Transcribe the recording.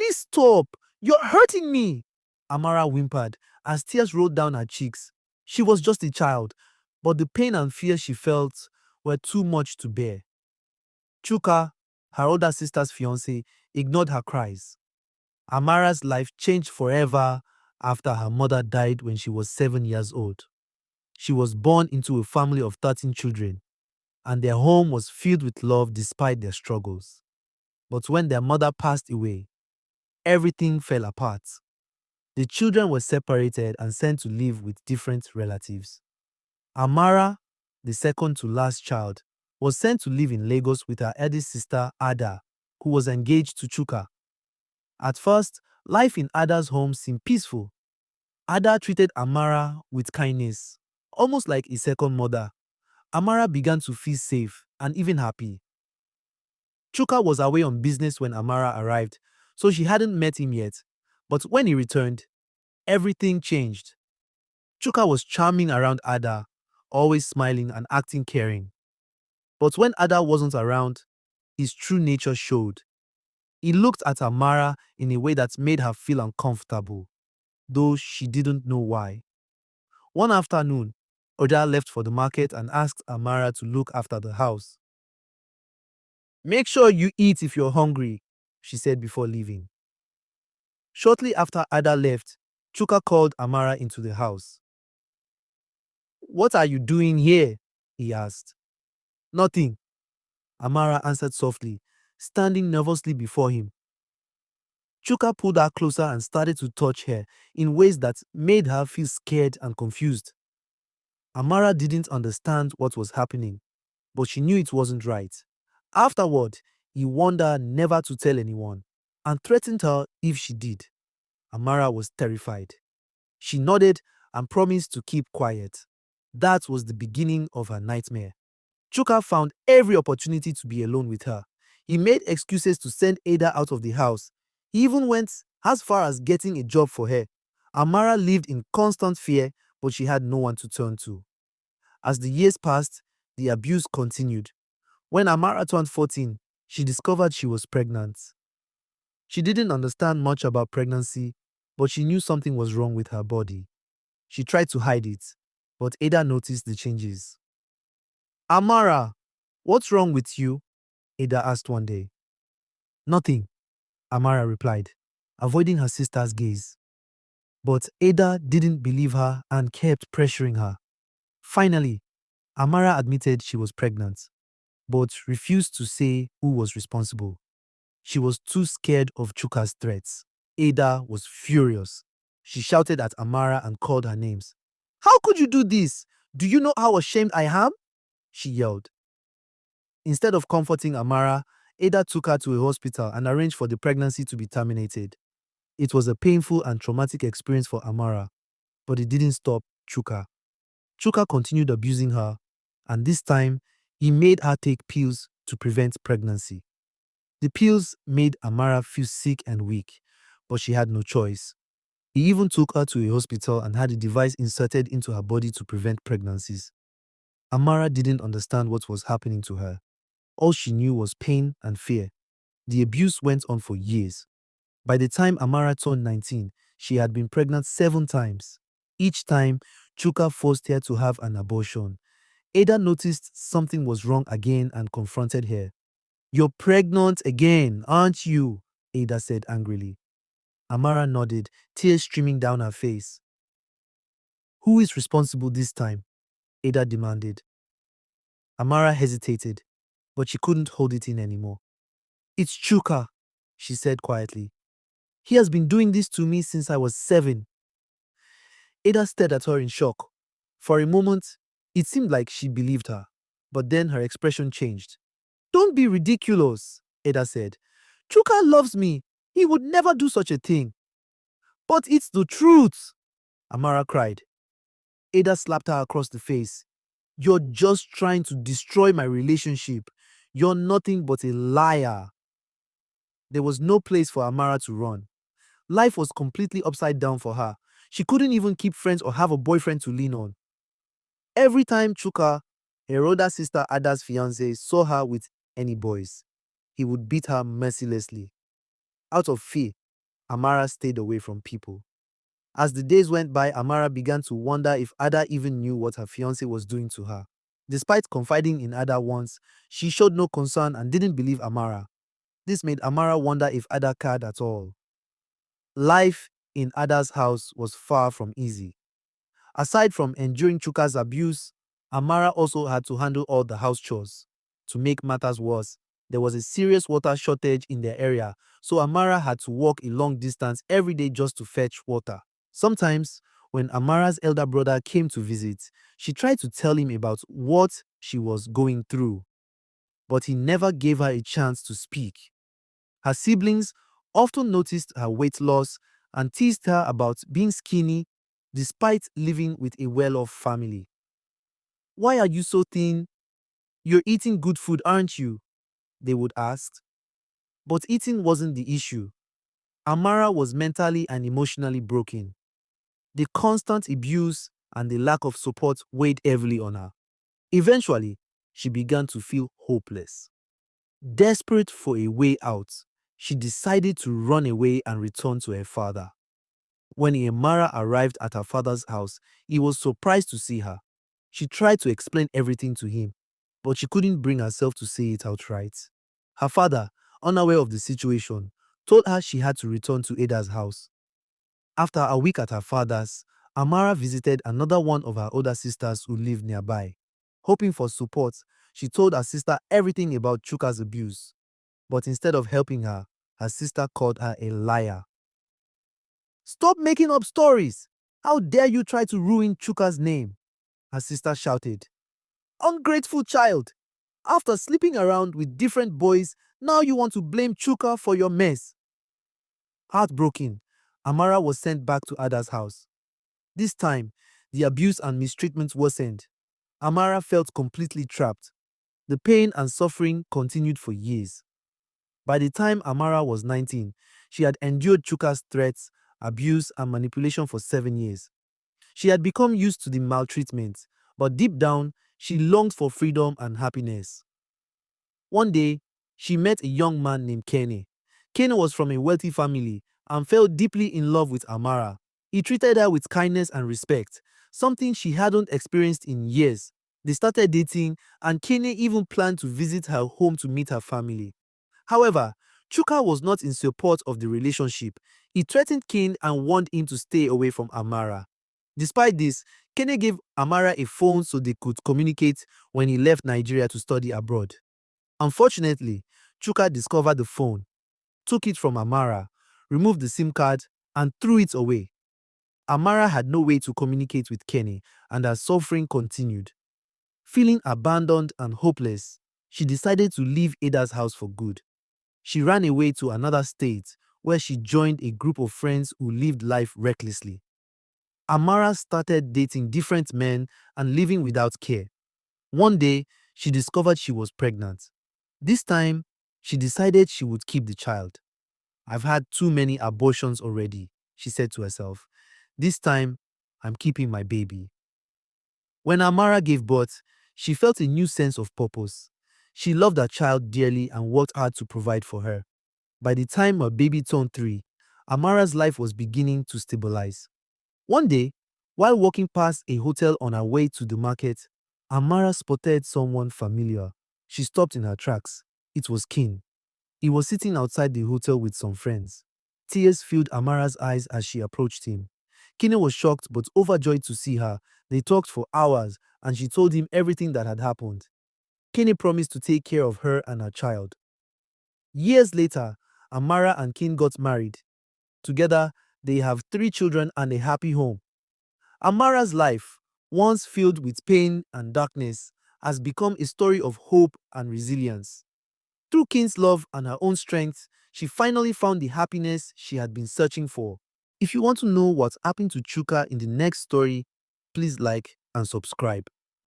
Please stop. You're hurting me. Amara whimpered as tears rolled down her cheeks. She was just a child, but the pain and fear she felt were too much to bear. Chuka, her older sister's fiancé, ignored her cries. Amara's life changed forever after her mother died when she was 7 years old. She was born into a family of 13 children, and their home was filled with love despite their struggles. But when their mother passed away, everything fell apart. The children were separated and sent to live with different relatives. Amara, the second to last child, was sent to live in Lagos with her eldest sister Ada, who was engaged to Chuka. At first, life in Ada's home seemed peaceful. Ada treated Amara with kindness, almost like a second mother. Amara began to feel safe and even happy. Chuka was away on business when Amara arrived, so she hadn't met him yet. But when he returned, everything changed. Chuka was charming around Ada, always smiling and acting caring. But when Ada wasn't around, his true nature showed. He looked at Amara in a way that made her feel uncomfortable, though she didn't know why. One afternoon, Oda left for the market and asked Amara to look after the house. "Make sure you eat if you're hungry," she said before leaving. Shortly after Ada left, Chuka called Amara into the house. "What are you doing here?" he asked. "Nothing," Amara answered softly, standing nervously before him. Chuka pulled her closer and started to touch her in ways that made her feel scared and confused. Amara didn't understand what was happening, but she knew it wasn't right. Afterward, he warned her never to tell anyone and threatened her if she did. Amara was terrified. She nodded and promised to keep quiet. That was the beginning of her nightmare. Chuka found every opportunity to be alone with her. He made excuses to send Ada out of the house. He even went as far as getting a job for her. Amara lived in constant fear, but she had no one to turn to. As the years passed, the abuse continued. When Amara turned 14, she discovered she was pregnant. She didn't understand much about pregnancy, but she knew something was wrong with her body. She tried to hide it, but Ada noticed the changes. "Amara, what's wrong with you?" Ada asked one day. "Nothing," Amara replied, avoiding her sister's gaze. But Ada didn't believe her and kept pressuring her. Finally, Amara admitted she was pregnant, but refused to say who was responsible. She was too scared of Chuka's threats. Ada was furious. She shouted at Amara and called her names. "How could you do this? Do you know how ashamed I am?" she yelled. Instead of comforting Amara, Ada took her to a hospital and arranged for the pregnancy to be terminated. It was a painful and traumatic experience for Amara, but it didn't stop Chuka. Chuka continued abusing her, and this time, he made her take pills to prevent pregnancy. The pills made Amara feel sick and weak, but she had no choice. He even took her to a hospital and had a device inserted into her body to prevent pregnancies. Amara didn't understand what was happening to her. All she knew was pain and fear. The abuse went on for years. By the time Amara turned 19, she had been pregnant 7 times. Each time, Chuka forced her to have an abortion. Ada noticed something was wrong again and confronted her. "You're pregnant again, aren't you?" Ada said angrily. Amara nodded, tears streaming down her face. "Who is responsible this time?" Ada demanded. Amara hesitated, but she couldn't hold it in anymore. "It's Chuka," she said quietly. "He has been doing this to me since I was 7. Ada stared at her in shock. For a moment, it seemed like she believed her, but then her expression changed. "Don't be ridiculous," Ada said. "Chuka loves me. He would never do such a thing." "But it's the truth," Amara cried. Ada slapped her across the face. "You're just trying to destroy my relationship. You're nothing but a liar." There was no place for Amara to run. Life was completely upside down for her. She couldn't even keep friends or have a boyfriend to lean on. Every time Chuka, her older sister Ada's fiancé, saw her with any boys, he would beat her mercilessly. Out of fear, Amara stayed away from people. As the days went by, Amara began to wonder if Ada even knew what her fiancé was doing to her. Despite confiding in Ada once, she showed no concern and didn't believe Amara. This made Amara wonder if Ada cared at all. Life in Ada's house was far from easy. Aside from enduring Chuka's abuse, Amara also had to handle all the house chores. To make matters worse, there was a serious water shortage in their area, so Amara had to walk a long distance every day just to fetch water. Sometimes, when Amara's elder brother came to visit, she tried to tell him about what she was going through, but he never gave her a chance to speak. Her siblings often noticed her weight loss and teased her about being skinny despite living with a well off family. "Why are you so thin? You're eating good food, aren't you?" they would ask. But eating wasn't the issue. Amara was mentally and emotionally broken. The constant abuse and the lack of support weighed heavily on her. Eventually, she began to feel hopeless. Desperate for a way out, she decided to run away and return to her father. When Amara arrived at her father's house, he was surprised to see her. She tried to explain everything to him, but she couldn't bring herself to say it outright. Her father, unaware of the situation, told her she had to return to Ada's house. After a week at her father's, Amara visited another one of her older sisters who lived nearby. Hoping for support, she told her sister everything about Chuka's abuse. But instead of helping her sister called her a liar. "Stop making up stories! How dare you try to ruin Chuka's name?" her sister shouted. "Ungrateful child! After sleeping around with different boys, now you want to blame Chuka for your mess." Heartbroken, Amara was sent back to Ada's house. This time, the abuse and mistreatment worsened. Amara felt completely trapped. The pain and suffering continued for years. By the time Amara was 19, she had endured Chuka's threats, abuse, and manipulation for 7 years. She had become used to the maltreatment, but deep down, she longed for freedom and happiness. One day, she met a young man named Kenny. Kenny was from a wealthy family and fell deeply in love with Amara. He treated her with kindness and respect, something she hadn't experienced in years. They started dating, and Kenny even planned to visit her home to meet her family. However, Chuka was not in support of the relationship. He threatened Kane and warned him to stay away from Amara. Despite this, Kene gave Amara a phone so they could communicate when he left Nigeria to study abroad. Unfortunately, Chuka discovered the phone, took it from Amara, removed the SIM card, and threw it away. Amara had no way to communicate with Kenny, and her suffering continued. Feeling abandoned and hopeless, she decided to leave Ada's house for good. She ran away to another state where she joined a group of friends who lived life recklessly. Amara started dating different men and living without care. One day, she discovered she was pregnant. This time, she decided she would keep the child. "I've had too many abortions already," she said to herself. "This time, I'm keeping my baby." When Amara gave birth, she felt a new sense of purpose. She loved her child dearly and worked hard to provide for her. By the time her baby turned 3, Amara's life was beginning to stabilize. One day, while walking past a hotel on her way to the market, Amara spotted someone familiar. She stopped in her tracks. It was King. He was sitting outside the hotel with some friends. Tears filled Amara's eyes as she approached him. Kine was shocked but overjoyed to see her. They talked for hours and she told him everything that had happened. Kine promised to take care of her and her child. Years later, Amara and King got married. Together, they have 3 children and a happy home. Amara's life, once filled with pain and darkness, has become a story of hope and resilience. Through King's love and her own strength, she finally found the happiness she had been searching for. If you want to know what happened to Chuka in the next story, please like and subscribe.